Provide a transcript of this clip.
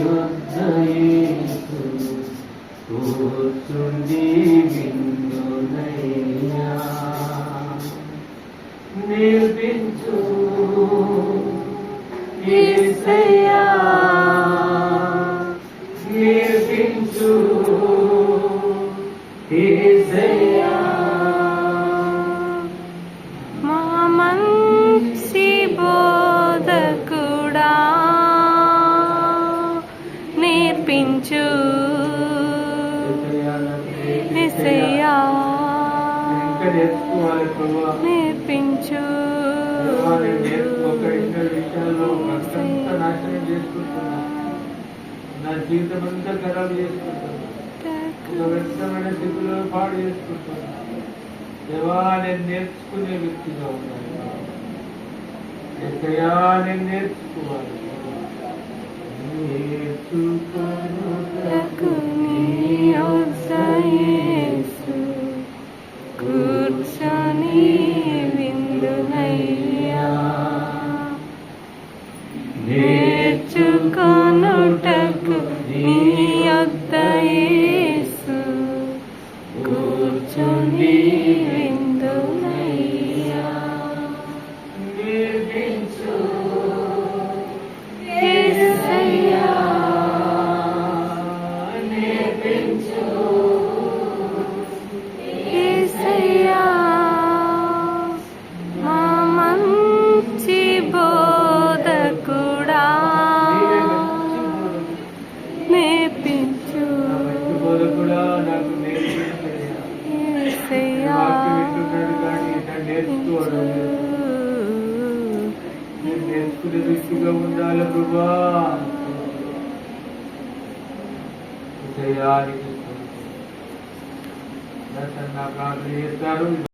వద్ద యేసు కూర్చుండి విందునయ్యా. నేర్పించు యేసయ్యా, నేర్పించు యేసయ్యా. మా మంచి బోధకుడా నేర్పించు యేసయ్యా, నేర్పించు. నా జీవితం అంతా ఖరాబ్ చేసుకుంటాను, ఒక వ్యక్తమైన స్థితిలో పాడు చేసుకుంటాను. దేవా, నేను నేర్చుకునే వ్యక్తిగా ఉన్నాను. ఎక్కయా నేను నేర్చుకోవాలి. నేర్చుకొనుటకు నీ యొద్ద యేసు కూర్చొని విందునయ్యా. నేర్చుకొనుటకు నీ యొద్ద యేసు కూర్చొని విందునయ్యా. నేర్పించు యేసయ్యా, నేర్పించు యేసయ్యా. మా మంచి బోధకుడా నేర్పించు కూడా నాకు నేర్పించయ్యా. యేసయ్యా, వింటున్నాడు కానీ నన్ను నేర్చుకోవడం లేదు. నేను నేర్చుకునే వ్యక్తిగా ఉండాలి ప్రభా. జయానికి నా ప్రార్థన చేస్తారు.